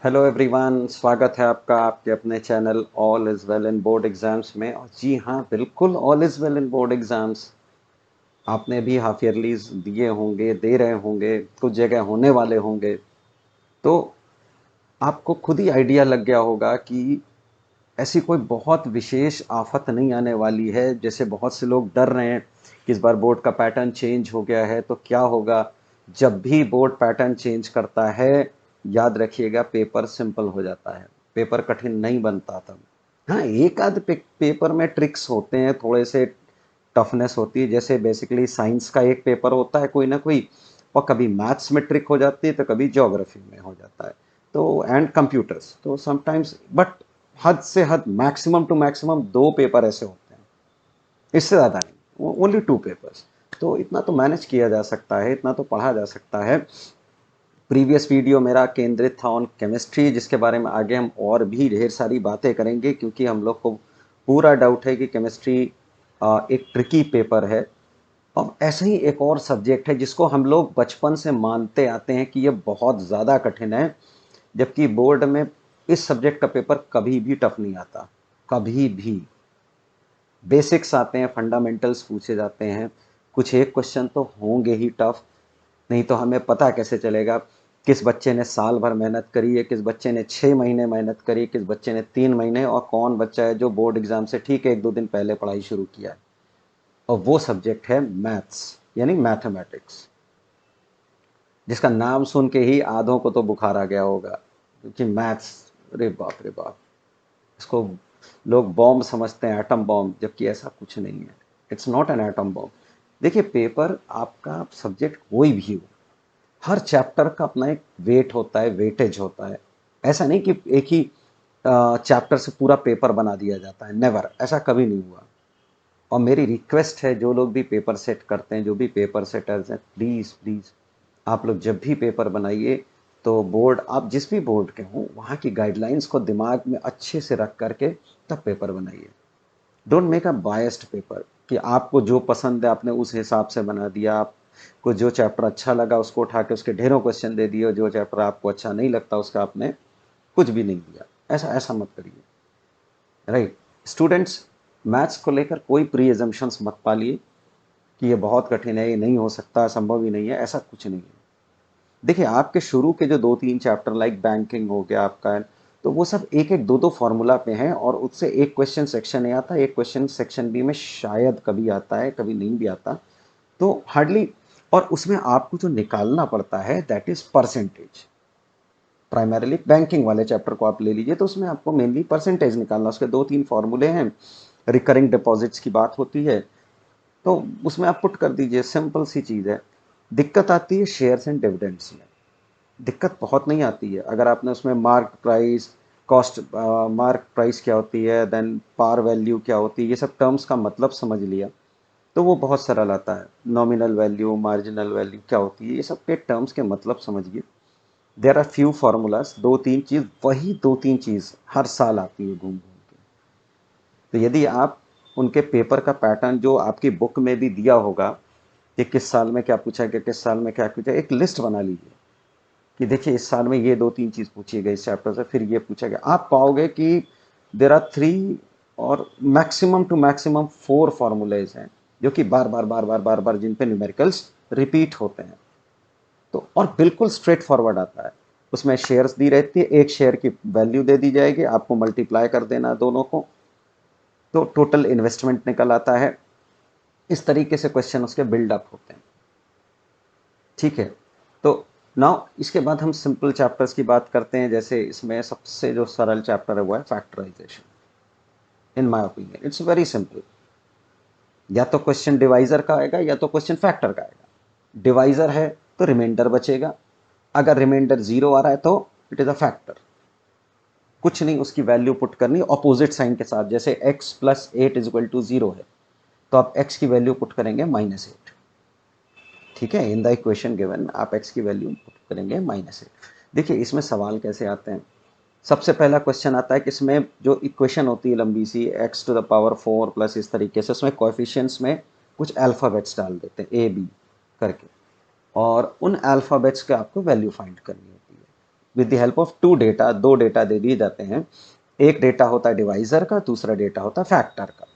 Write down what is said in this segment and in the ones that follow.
Hello everyone, स्वागत है आपका आपके अपने channel all is well in board exams में। और जी हाँ, बिल्कुल all is well in board exams. आपने भी हाफ ईयरलीज दिए होंगे, दे रहे होंगे, कुछ जगह होने वाले होंगे। तो आपको खुद ही आइडिया लग गया होगा कि ऐसी कोई बहुत विशेष आफत नहीं आने वाली है। जैसे बहुत से लोग डर रहे हैं कि इस बार बोर्ड का पैटर्न चेंज हो गया है तो क्या होगा। जब भी बोर्ड पैटर्न चेंज करता है, याद रखिएगा, पेपर सिंपल हो जाता है, पेपर कठिन नहीं बनता तब। हाँ, एक आध पेपर में ट्रिक्स होते हैं, थोड़े से टफनेस होती है। जैसे बेसिकली साइंस का एक पेपर होता है कोई ना कोई, और कभी मैथ्स में ट्रिक हो जाती है तो कभी ज्योग्राफी में हो जाता है। तो एंड कंप्यूटर्स तो समटाइम्स, बट हद से हद मैक्सिमम टू मैक्सिमम दो पेपर ऐसे होते हैं, इससे ज़्यादा नहीं, ओनली टू पेपर्स। तो इतना तो मैनेज किया जा सकता है, इतना तो पढ़ा जा सकता है। प्रीवियस वीडियो मेरा केंद्रित था ऑन केमिस्ट्री, जिसके बारे में आगे हम और भी ढेर सारी बातें करेंगे, क्योंकि हम लोग को पूरा डाउट है कि केमिस्ट्री एक ट्रिकी पेपर है। अब ऐसा ही एक और सब्जेक्ट है जिसको हम लोग बचपन से मानते आते हैं कि ये बहुत ज़्यादा कठिन है, जबकि बोर्ड में इस सब्जेक्ट का पेपर कभी भी टफ नहीं आता, कभी भी। बेसिक्स आते हैं, फंडामेंटल्स पूछे जाते हैं, कुछ एक क्वेश्चन तो होंगे ही टफ। नहीं तो हमें पता कैसे चलेगा किस बच्चे ने साल भर मेहनत करी है, किस बच्चे ने 6 महीने मेहनत करी, किस बच्चे ने 3 महीने, और कौन बच्चा है जो बोर्ड एग्जाम से ठीक है 1-2 दिन पहले पढ़ाई शुरू किया है। और वो सब्जेक्ट है मैथ्स, यानी मैथमेटिक्स, जिसका नाम सुन के ही आधों को तो बुखार आ गया होगा, क्योंकि मैथ्स, रे बाप रे बाप, इसको लोग बॉम्ब समझते हैं, एटम बॉम्ब, जबकि ऐसा कुछ नहीं है। It's not an atom bomb. देखिए, पेपर आपका सब्जेक्ट कोई भी हो, हर चैप्टर का अपना एक वेट होता है, वेटेज होता है। ऐसा नहीं कि एक ही चैप्टर से पूरा पेपर बना दिया जाता है, नेवर, ऐसा कभी नहीं हुआ। और मेरी रिक्वेस्ट है, जो लोग भी पेपर सेट करते हैं, जो भी पेपर सेटर्स हैं, प्लीज़ प्लीज़, आप लोग जब भी पेपर बनाइए तो बोर्ड, आप जिस भी बोर्ड के हों, वहाँ की गाइडलाइंस को दिमाग में अच्छे से रख करके तब पेपर बनाइए। Don't make a biased paper कि आपको जो पसंद है आपने उस हिसाब से बना दिया। आपको जो चैप्टर अच्छा लगा उसको उठा के उसके ढेरों क्वेश्चन दे दिए, और जो चैप्टर आपको अच्छा नहीं लगता उसका आपने कुछ भी नहीं दिया। ऐसा ऐसा मत करिए, राइट। स्टूडेंट्स, मैथ्स को लेकर कोई प्री एजम्पशंस मत पालिए कि ये बहुत कठिन है, ये नहीं हो सकता, संभव ही नहीं है, ऐसा कुछ नहीं है। देखिए, आपके शुरू के जो 2-3 चैप्टर लाइक बैंकिंग हो गया आपका, तो वो सब एक एक दो दो फॉर्मूला पे हैं, और उससे एक क्वेश्चन सेक्शन ए आता है, एक क्वेश्चन सेक्शन बी में शायद कभी आता है, कभी नहीं भी आता। तो हार्डली, और उसमें आपको जो निकालना पड़ता है that is percentage. Primarily banking वाले चैप्टर को आप ले लीजिए तो उसमें आपको मेनली परसेंटेज निकालना, उसके 2-3 फॉर्मूले हैं। रिकरिंग डिपॉजिट्स की बात होती है, तो उसमें आप पुट कर दीजिए, सिंपल सी चीज़ है। दिक्कत आती है शेयर्स एंड डिविडेंड्स में। दिक्कत बहुत नहीं आती है अगर आपने उसमें mark price, cost, mark price क्या होती है, देन पार वैल्यू क्या होती है, ये सब टर्म्स का मतलब समझ लिया तो वो बहुत सरल आता है। नॉमिनल वैल्यू, मार्जिनल वैल्यू क्या होती है, ये सब के टर्म्स के मतलब समझिए। देर आर फ्यू फार्मूलाज, 2-3 चीज़, वही 2-3 चीज़ हर साल आती है घूम घूम के। तो यदि आप उनके पेपर का पैटर्न जो आपकी बुक में भी दिया होगा कि किस साल में क्या पूछा गया, किस साल में क्या पूछा, एक लिस्ट बना लीजिए कि देखिए इस साल में ये 2-3 चीज़ पूछी गई इस चैप्टर से, फिर ये पूछा गया। आप पाओगे कि देर आर 3 और मैक्सिमम टू मैक्सिमम 4 फार्मूलेज हैं जो कि बार बार बार बार बार बार जिन पे न्यूमेरिकल्स रिपीट होते हैं। तो और बिल्कुल स्ट्रेट फॉरवर्ड आता है। उसमें शेयर्स दी रहती है, एक शेयर की वैल्यू दे दी जाएगी, आपको मल्टीप्लाई कर देना दोनों को, तो टोटल इन्वेस्टमेंट निकल आता है। इस तरीके से क्वेश्चन उसके बिल्डअप होते हैं, ठीक है। तो नाउ इसके बाद हम सिंपल चैप्टर्स की बात करते हैं। जैसे इसमें सबसे जो सरल चैप्टर है वो है factorisation. In my opinion it's very simple. या तो क्वेश्चन डिवाइजर का आएगा या तो क्वेश्चन फैक्टर का आएगा। डिवाइजर है तो रिमाइंडर बचेगा, अगर रिमाइंडर जीरो आ रहा है तो इट इज अ फैक्टर। कुछ नहीं, उसकी वैल्यू पुट करनी ऑपोजिट साइन के साथ। जैसे x प्लस 8 = 0 है तो आप x की वैल्यू पुट करेंगे -8, ठीक है। इन द इक्वेशन गिवन आप x की वैल्यू पुट करेंगे -8। देखिए इसमें सवाल कैसे आते हैं। सबसे पहला क्वेश्चन आता है कि इसमें जो इक्वेशन होती है लंबी सी, x⁴ प्लस इस तरीके से, उसमें कोएफिशिएंट्स में कुछ अल्फ़ाबेट्स डाल देते हैं a b करके, और उन अल्फ़ाबेट्स के आपको वैल्यू फाइंड करनी होती है। With the help of two data, दो डेटा दे दिए जाते हैं। एक डेटा होता है डिवाइजर का, दूसरा डेटा होता है फैक्टर का।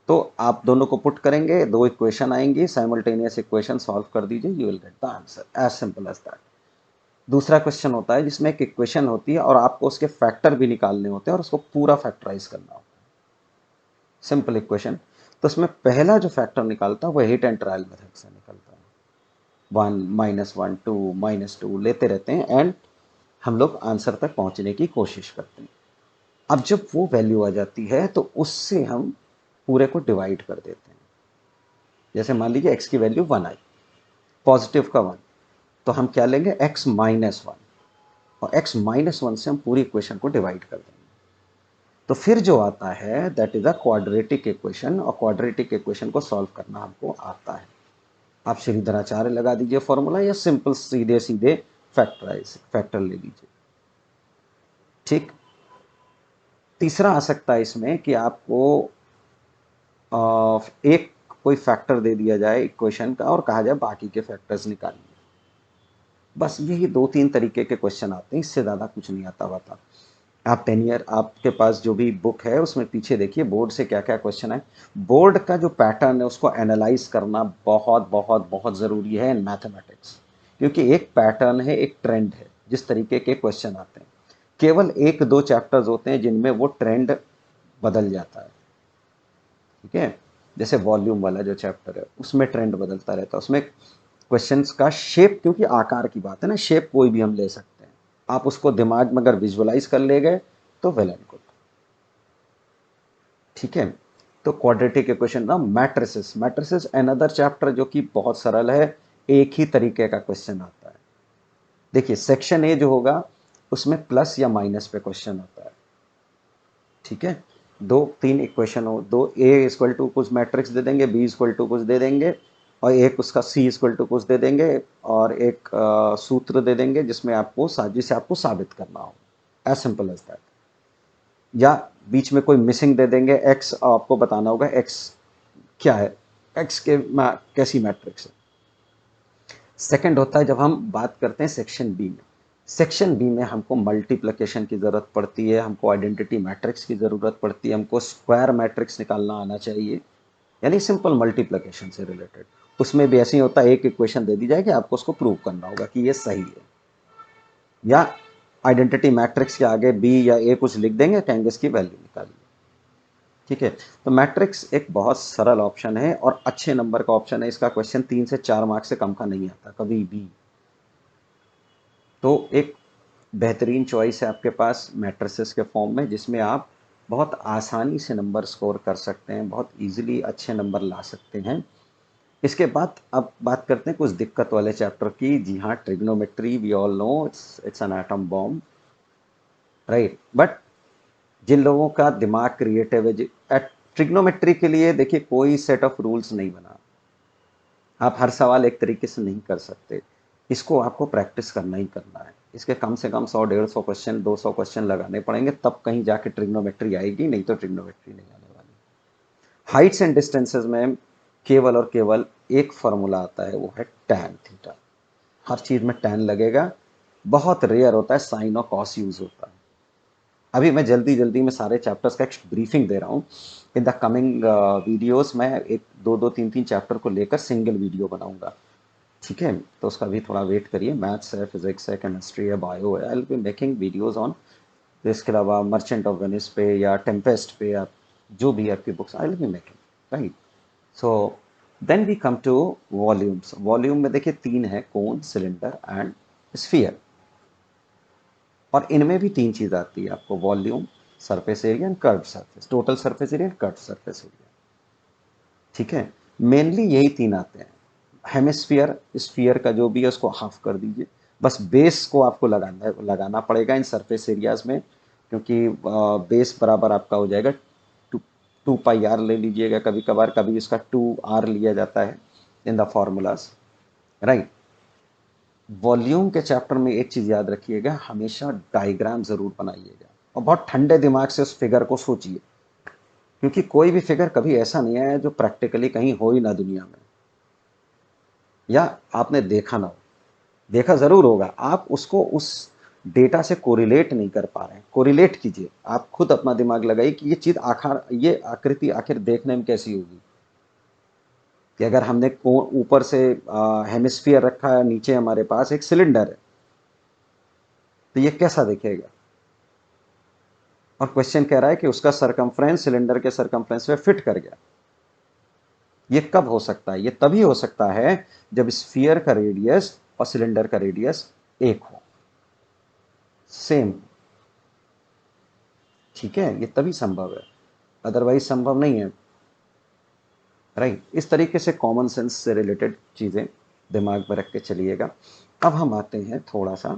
तो आप दोनों को पुट करेंगे, दो इक्वेशन आएंगी, साइमल्टेनियस इक्वेशन सॉल्व कर दीजिए, you will get the answer, as simple as that. दूसरा क्वेश्चन होता है जिसमें एक इक्वेशन होती है और आपको उसके फैक्टर भी निकालने होते हैं और उसको पूरा फैक्टराइज करना होता है। Simple equation. तो उसमें पहला जो फैक्टर निकालता है वो हिट एंड ट्रायल मेथड से निकलता है। 1 -1 2 -2 लेते रहते हैं एंड हम लोग आंसर तक पहुंचने की कोशिश करते हैं। अब जब वो वैल्यू आ जाती है तो उससे हम पूरे को डिवाइड कर देते हैं। जैसे मान लीजिए x की वैल्यू 1 आई, पॉजिटिव का 1, तो हम क्या लेंगे x-1, और x-1 से हम पूरी इक्वेशन को डिवाइड कर देंगे। तो फिर जो आता है that is a quadratic equation, और क्वाड्रेटिक इक्वेशन को सॉल्व करना हमको आता है। आप श्रीधराचार्य लगा दीजिए फॉर्मूला, या सिंपल सीधे सीधे फैक्टर ले लीजिए। ठीक। तीसरा आ सकता है इसमें कि आपको एक कोई फैक्टर दे दिया जाए इक्वेशन का और कहा जाए बाकी के फैक्टर्स निकालिए। बस यही दो तीन तरीके के क्वेश्चन आते हैं, इससे ज़्यादा कुछ नहीं आता हुआ था। आप 10 ईयर आपके पास जो भी बुक है उसमें पीछे देखिए बोर्ड से क्या क्या क्वेश्चन है। बोर्ड का जो पैटर्न है उसको एनालाइज करना बहुत बहुत बहुत ज़रूरी है इन मैथमेटिक्स, क्योंकि एक पैटर्न है, एक ट्रेंड है जिस तरीके के क्वेश्चन आते हैं। केवल एक दो चैप्टर्स होते हैं जिनमें वो ट्रेंड बदल जाता है। ठीक है। जैसे वॉल्यूम वाला जो चैप्टर है उसमें ट्रेंड बदलता रहता है, उसमें क्वेश्चंस का शेप, क्योंकि आकार की बात है ना, शेप कोई भी हम ले सकते हैं, आप उसको दिमाग में अगर विजुअलाइज कर ले गए तो वेल एंड गुड। ठीक है। तो क्वाड्रेटिक इक्वेशन ना, मैट्रिसेस, मैट्रिसेस अनदर चैप्टर जो कि बहुत सरल है, एक ही तरीके का क्वेश्चन आता है। देखिए सेक्शन ए जो होगा उसमें प्लस या माइनस पे क्वेश्चन होता है। ठीक है। दो तीन इक्वेशन हो, दो ए इक्वल टू कुछ मैट्रिक्स दे देंगे, बी इक्वल टू कुछ दे देंगे, और एक उसका सी इक्वल टू कुछ दे देंगे, और एक सूत्र दे देंगे जिसमें आपको जिसे आपको साबित करना हो, एज सिंपल एज दैट। या बीच में कोई मिसिंग दे देंगे, एक्स आपको बताना होगा एक्स क्या है, एक्स के कैसी मैट्रिक्स है। सेकंड होता है जब हम बात करते हैं सेक्शन बी में। सेक्शन बी में हमको मल्टीप्लिकेशन की ज़रूरत पड़ती है, हमको आइडेंटिटी मैट्रिक्स की ज़रूरत पड़ती है, हमको स्क्वायर मैट्रिक्स निकालना आना चाहिए, यानी सिंपल मल्टीप्लिकेशन से रिलेटेड। उसमें भी ऐसे ही होता है, एक इक्वेशन दे दी जाएगी, आपको उसको प्रूव करना होगा कि ये सही है, या आइडेंटिटी मैट्रिक्स के आगे बी या ए कुछ लिख देंगे, कहेंगे इसकी वैल्यू निकालिए। ठीक है। तो मैट्रिक्स एक बहुत सरल ऑप्शन है और अच्छे नंबर का ऑप्शन है। इसका क्वेश्चन 3 से 4 मार्क्स से कम का नहीं आता कभी भी। तो एक बेहतरीन चॉइस है आपके पास मैट्रिसेस के फॉर्म में, जिसमें आप बहुत आसानी से नंबर स्कोर कर सकते हैं, बहुत इजीली अच्छे नंबर ला सकते हैं। इसके बाद अब बात करते हैं कुछ दिक्कत वाले चैप्टर की। जी हाँ, trigonometry we all know it's an atom bomb, right. But जिन लोगों का दिमाग क्रिएटिव है, ट्रिग्नोमेट्री के लिए देखिए कोई सेट ऑफ रूल्स नहीं बना, आप हर सवाल एक तरीके से नहीं कर सकते, इसको आपको प्रैक्टिस करना ही करना है। इसके कम से कम 100-150 क्वेश्चन, 200 क्वेश्चन लगाने पड़ेंगे, तब कहीं जाके ट्रिग्नोमेट्री आएगी, नहीं तो ट्रिग्नोमेट्री नहीं आने वाली। हाइट्स एंड डिस्टेंसेज में केवल और केवल एक फॉर्मूला आता है, वो है टैन थीटा। हर चीज़ में टैन लगेगा, बहुत रेयर होता है साइन और कॉस यूज होता है। अभी मैं जल्दी जल्दी में सारे चैप्टर्स का एक ब्रीफिंग दे रहा हूँ। इन द कमिंग वीडियोस मैं एक दो दो तीन तीन चैप्टर को लेकर सिंगल वीडियो बनाऊंगा। ठीक है। तो उसका भी थोड़ा वेट करिए। मैथ्स है, फिजिक्स है, केमिस्ट्री है, बायो है, आई will be making videos on. इसके अलावा मर्चेंट ऑफ वेनिस पे या टेम्पेस्ट पे, या जो भी आपकी books I will be making, right. So then we come to volumes. Volume में देखिए तीन है, कोन, सिलेंडर एंड स्फीयर। और इनमें भी तीन चीज़ आती है आपको, volume, surface area and curve surface, total surface area, curve surface area. ठीक है। मेनली यही तीन आते हैं। हेमिस्फीयर, स्फीयर का जो भी है उसको हाफ कर दीजिए, बस बेस को आपको लगाना पड़ेगा इन सरफेस एरियाज में, क्योंकि बेस बराबर आपका हो जाएगा 2 पाई आर ले लीजिएगा कभी कभार, कभी इसका 2 आर लिया जाता है in the formulas, right. Volume के चैप्टर में एक चीज़ याद रखिएगा, हमेशा डायग्राम ज़रूर बनाइएगा और बहुत ठंडे दिमाग से उस फिगर को सोचिए, क्योंकि कोई भी फिगर कभी ऐसा नहीं है जो प्रैक्टिकली कहीं हो ही ना दुनिया में, या आपने देखा ना हो। देखा ज़रूर होगा, आप उसको उस डेटा से कोरिलेट नहीं कर पा रहे हैं। कोरिलेट कीजिए, आप खुद अपना दिमाग लगाइए कि ये चीज आखिर, ये आकृति आखिर देखने में कैसी होगी। कि अगर हमने ऊपर से हेमिस्फीयर रखा है, नीचे हमारे पास एक सिलेंडर है, तो ये कैसा दिखेगा। और क्वेश्चन कह रहा है कि उसका सरकमफ्रेंस सिलेंडर के सरकमफ्रेंस में फिट कर गया। ये कब हो सकता है? ये तभी हो सकता है जब स्फीयर का रेडियस और सिलेंडर का रेडियस एक हो, सेम। ठीक है, ये तभी संभव है, अदरवाइज संभव नहीं है। राइट, इस तरीके से कॉमन सेंस से रिलेटेड चीजें दिमाग में रख के चलिएगा। अब हम आते हैं थोड़ा सा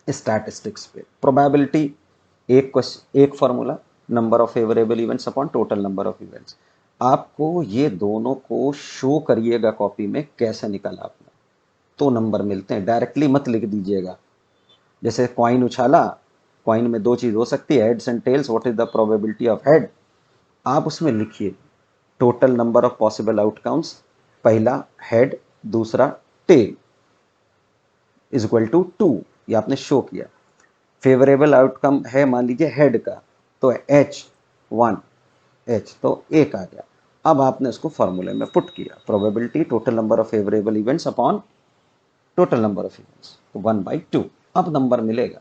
स्टैटिस्टिक्स पे। प्रोबेबिलिटी एक क्वेश्चन, एक formula, number of favourable events upon total number of events. आपको ये दोनों को शो करिएगा कॉपी में, कैसे निकाला आपने, तो नंबर मिलते हैं। डायरेक्टली मत लिख दीजिएगा। जैसे कॉइन उछाला, कॉइन में दो चीज हो सकती है, heads and tails, what is the probability of head. आप उसमें लिखिए total number of possible outcomes, पहला हेड, दूसरा टेल, इज इक्वल टू 2। ये आपने शो किया। फेवरेबल आउटकम है मान लीजिए हेड का, तो H1, H तो एक आ गया। अब आपने उसको फॉर्मूले में पुट किया, probability total number of favourable events upon total number of events, तो 1/2। अब नंबर मिलेगा।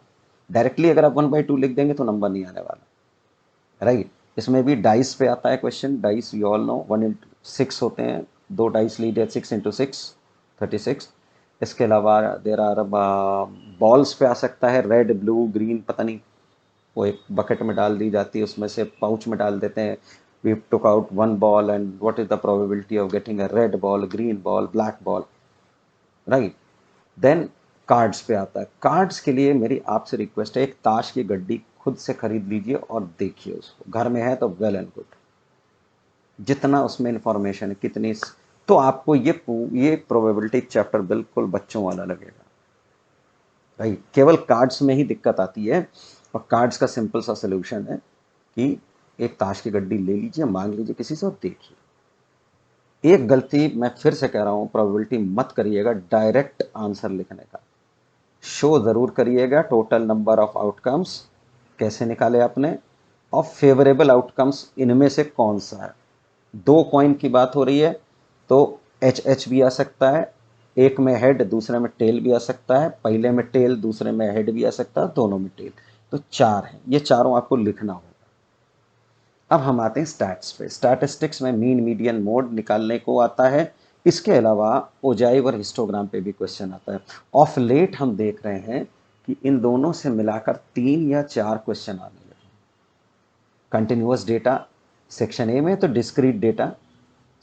डायरेक्टली अगर आप 1/2 लिख देंगे तो नंबर नहीं आने वाला। राइट, इसमें भी डाइस पे आता है question. Dice you all know 1 into 6 होते हैं, दो डाइस लीजिए, 6 into 6 36। इसके अलावा देर आर बॉल्स पे आ सकता है, रेड ब्लू ग्रीन, पता नहीं, वो एक बकेट में डाल दी जाती है, उसमें से पाउच में डाल देते हैं। We took out 1 ball and what is the probability of getting a red ball, green ball, black ball. Right, then cards पे आता है। कार्ड्स के लिए मेरी आपसे रिक्वेस्ट है, एक ताश की गड्डी खुद से खरीद लीजिए और देखिए उसको, घर में है तो वेल एंड गुड। जितना उसमें इंफॉर्मेशन है, कितनी, तो आपको ये प्रोबेबिलिटी चैप्टर बिल्कुल बच्चों वाला लगेगा। राइट, केवल कार्ड्स में ही दिक्कत आती है, और कार्ड्स का सिंपल सा सोल्यूशन है कि एक ताश की गड्डी ले लीजिए, मांग लीजिए किसी से और देखिए। एक गलती मैं फिर से कह रहा हूं, प्रोबेबिलिटी मत करिएगा डायरेक्ट आंसर लिखने का। शो जरूर करिएगा टोटल नंबर ऑफ आउटकम्स, कैसे निकाले आपने, और फेवरेबल आउटकम्स इनमें से कौन सा है। दो कॉइन की बात हो रही है तो एच भी आ सकता है, एक में हेड दूसरे में टेल भी आ सकता है, पहले में टेल दूसरे में हेड भी आ सकता है, दोनों में टेल, तो चार है। ये चारों आपको लिखना होगा। अब हम आते हैं स्टैट्स पे। स्टैटिस्टिक्स में मीन मीडियन मोड निकालने को आता है। इसके अलावा ओजाइव और हिस्टोग्राम पे भी क्वेश्चन आता है। ऑफ लेट हम देख रहे हैं कि इन दोनों से मिलाकर 3 या 4 क्वेश्चन आने लगे। कंटिन्यूअस डेटा सेक्शन ए में, तो discrete data,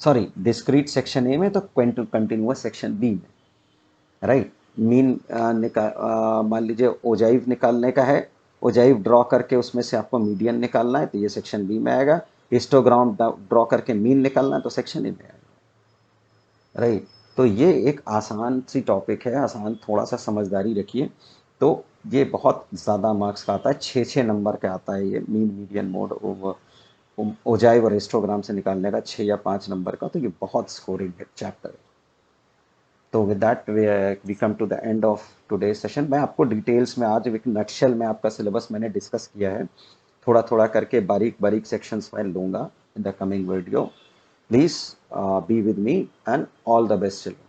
sorry discrete section A में, तो कंटिन्यूअस सेक्शन बी में। राइट, मीन मान लीजिए ओजाइव निकालने का है, ओजाइव ड्रॉ करके उसमें से आपको मीडियन निकालना है, तो ये सेक्शन बी में आएगा। हिस्टोग्राम ड्रॉ करके मीन निकालना है, तो सेक्शन ए में आएगा। राइट, तो ये एक आसान सी टॉपिक है, आसान, थोड़ा सा समझदारी रखिए। तो ये बहुत ज़्यादा मार्क्स का आता है, 6-6 नंबर का आता है ये मीन मीडियन मोड ओजाइव और हिस्टोग्राम से निकालने का, 6 या 5 नंबर का। तो ये बहुत स्कोरिंग है चैप्टर है। तो with that we come to the end of today session. मैं आपको डिटेल्स में आज एक नटशेल में आपका सिलेबस मैंने डिस्कस किया है, थोड़ा थोड़ा करके बारीक बारीक सेक्शंस में लूँगा in the coming video. Please be with me and all the best children.